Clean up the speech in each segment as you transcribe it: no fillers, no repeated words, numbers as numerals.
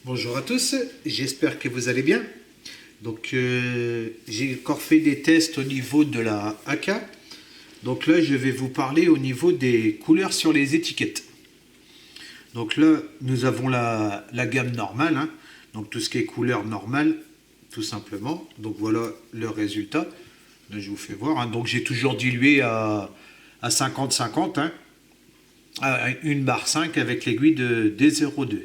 Bonjour à tous, j'espère que vous allez bien. J'ai encore fait des tests au niveau de la AK. Donc là, je vais vous parler au niveau des couleurs sur les étiquettes. Donc là, nous avons la gamme normale, hein. Donc tout ce qui est couleur normale, tout simplement. Donc voilà le résultat. Là, je vous fais voir, hein. Donc j'ai toujours dilué à 50-50, hein, à 1,5 bar avec l'aiguille de D02.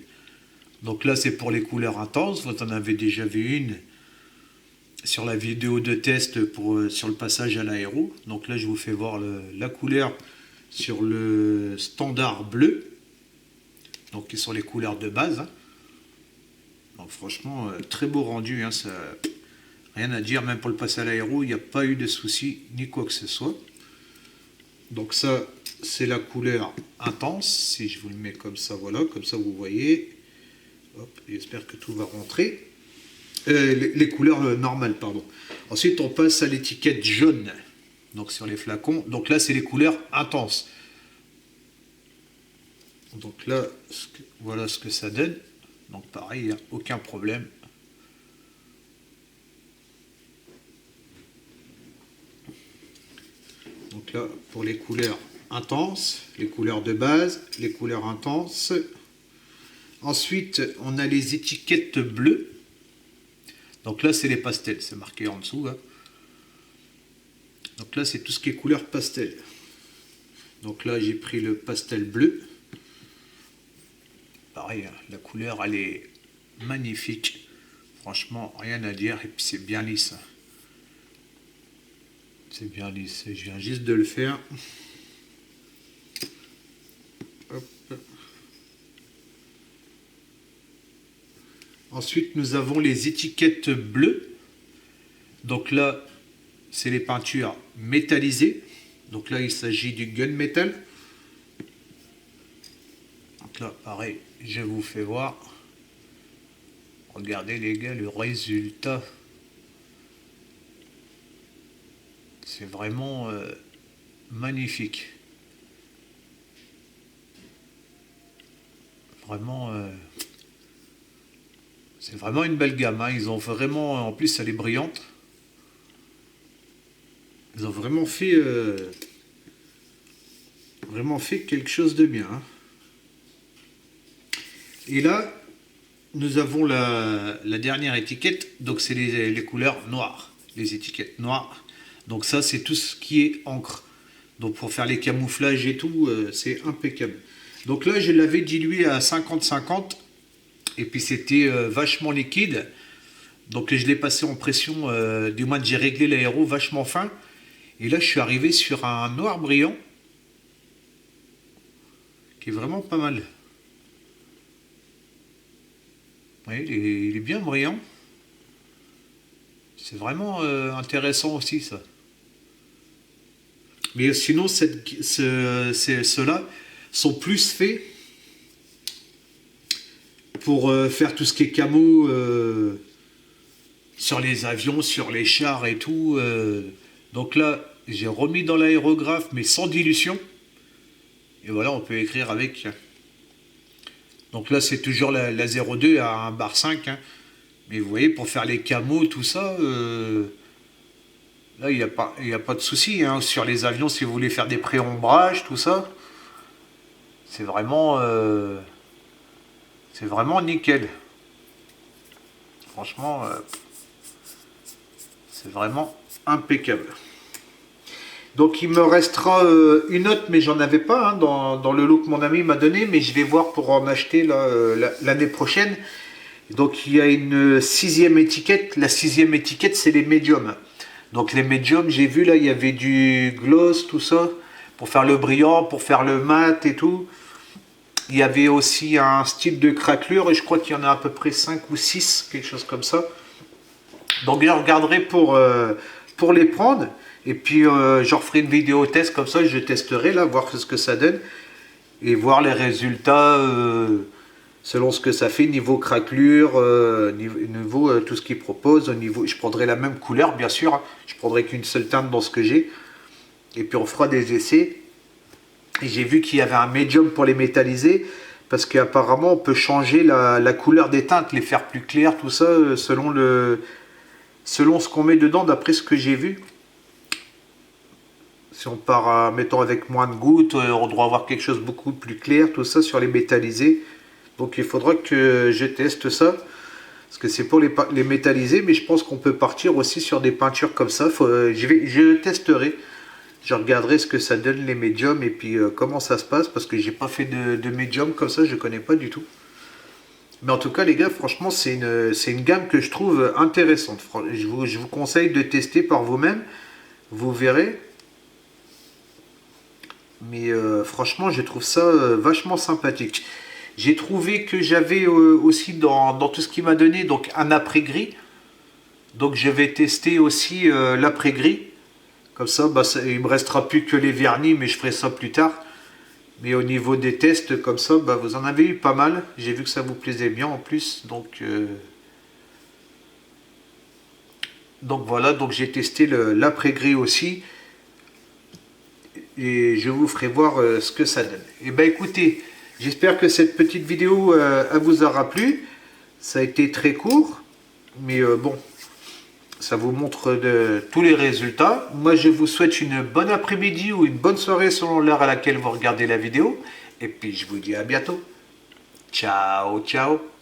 Donc là, c'est pour les couleurs intenses. Vous en avez déjà vu une sur la vidéo de test sur le passage à l'aéro. Donc là, je vous fais voir la couleur sur le standard bleu. Donc qui sont les couleurs de base, hein. Donc franchement, très beau rendu, hein, ça, rien à dire, même pour le passage à l'aéro, il n'y a pas eu de soucis ni quoi que ce soit. Donc ça, c'est la couleur intense. Si je vous le mets comme ça, voilà, comme ça vous voyez. Hop, j'espère que tout va rentrer. Les couleurs normales, pardon. Ensuite, on passe à l'étiquette jaune. Donc sur les flacons. Donc là, c'est les couleurs intenses. Donc là, voilà ce que ça donne. Donc pareil, il n'y a aucun problème. Donc là, pour les couleurs intenses, les couleurs de base, les couleurs intenses. Ensuite, on a les étiquettes bleues. Donc là, c'est les pastels, c'est marqué en dessous, hein. Donc là, c'est tout ce qui est couleur pastel. Donc là, j'ai pris le pastel bleu. Pareil, hein, la couleur, elle est magnifique. Franchement, rien à dire. Et puis, c'est bien lisse. C'est bien lisse. Je viens juste de le faire. Hop. Ensuite, nous avons les étiquettes bleues. Donc là, c'est les peintures métallisées. Donc là, il s'agit du gunmetal. Donc là, pareil, je vous fais voir. Regardez les gars, le résultat. C'est vraiment magnifique. Vraiment, c'est vraiment une belle gamme, hein. Ils ont vraiment, en plus, elle est brillante. Ils ont vraiment fait quelque chose de bien, hein. Et là, nous avons la dernière étiquette. Donc c'est les couleurs noires, les étiquettes noires. Donc ça, c'est tout ce qui est encre. Donc pour faire les camouflages et tout, c'est impeccable. Donc là, je l'avais dilué à 50-50. Et puis c'était vachement liquide. Donc je l'ai passé en pression, du moins j'ai réglé l'aéro vachement fin. Et là, je suis arrivé sur un noir brillant qui est vraiment pas mal. Oui, il est bien brillant. C'est vraiment intéressant aussi, ça. Mais sinon, ceux-là sont plus faits pour faire tout ce qui est camo sur les avions, sur les chars et tout. Donc là, j'ai remis dans l'aérographe, mais sans dilution. Et voilà, on peut écrire avec. Donc là, c'est toujours la 02 à 1,5 bar, hein. Mais vous voyez, pour faire les camos, tout ça, là, il n'y a pas de souci, hein. Sur les avions, si vous voulez faire des pré-ombrages, tout ça, c'est vraiment nickel. Franchement, c'est vraiment impeccable. Donc il me restera une note, mais j'en avais pas, hein, dans le lot que mon ami m'a donné, mais je vais voir pour en acheter l'année prochaine. Donc il y a une sixième étiquette. La sixième étiquette, c'est les médiums. Donc les médiums, j'ai vu là, il y avait du gloss, tout ça, pour faire le brillant, pour faire le mat et tout. Il y avait aussi un style de craquelure, et je crois qu'il y en a à peu près 5 ou 6, quelque chose comme ça. Donc je regarderai pour les prendre. Et puis je referai une vidéo test comme ça, je testerai là, voir ce que ça donne. Et voir les résultats selon ce que ça fait, niveau craquelure, niveau tout ce qu'ils proposent. Je prendrai la même couleur, bien sûr, hein. Je prendrai qu'une seule teinte dans ce que j'ai. Et puis on fera des essais. Et j'ai vu qu'il y avait un médium pour les métalliser. parce qu'apparemment on peut changer la couleur des teintes, les faire plus claires, tout ça, selon ce qu'on met dedans, d'après ce que j'ai vu. Si on part, mettons, avec moins de gouttes, on doit avoir quelque chose beaucoup plus clair, tout ça, sur les métallisés. Donc il faudra que je teste ça, parce que c'est pour les métallisés, mais je pense qu'on peut partir aussi sur des peintures comme ça. Je testerai, je regarderai ce que ça donne les médiums, et puis comment ça se passe, parce que j'ai pas fait de médium comme ça, je connais pas du tout. Mais en tout cas, les gars, franchement, c'est une gamme que je trouve intéressante. Je vous conseille de tester par vous-même, vous verrez. Mais franchement, je trouve ça vachement sympathique. J'ai trouvé que j'avais aussi dans tout ce qu'il m'a donné, donc un après-gris. Donc je vais tester aussi l'après-gris. Comme ça, bah, il me restera plus que les vernis, mais je ferai ça plus tard. Mais au niveau des tests, comme ça, bah, vous en avez eu pas mal. J'ai vu que ça vous plaisait bien en plus. Donc voilà, donc j'ai testé l'après-gris aussi. Et je vous ferai voir ce que ça donne. Et ben écoutez, j'espère que cette petite vidéo elle vous aura plu. Ça a été très court, mais bon, ça vous montre tous les résultats. Moi, je vous souhaite une bonne après-midi ou une bonne soirée selon l'heure à laquelle vous regardez la vidéo. Et puis, je vous dis à bientôt. Ciao, ciao.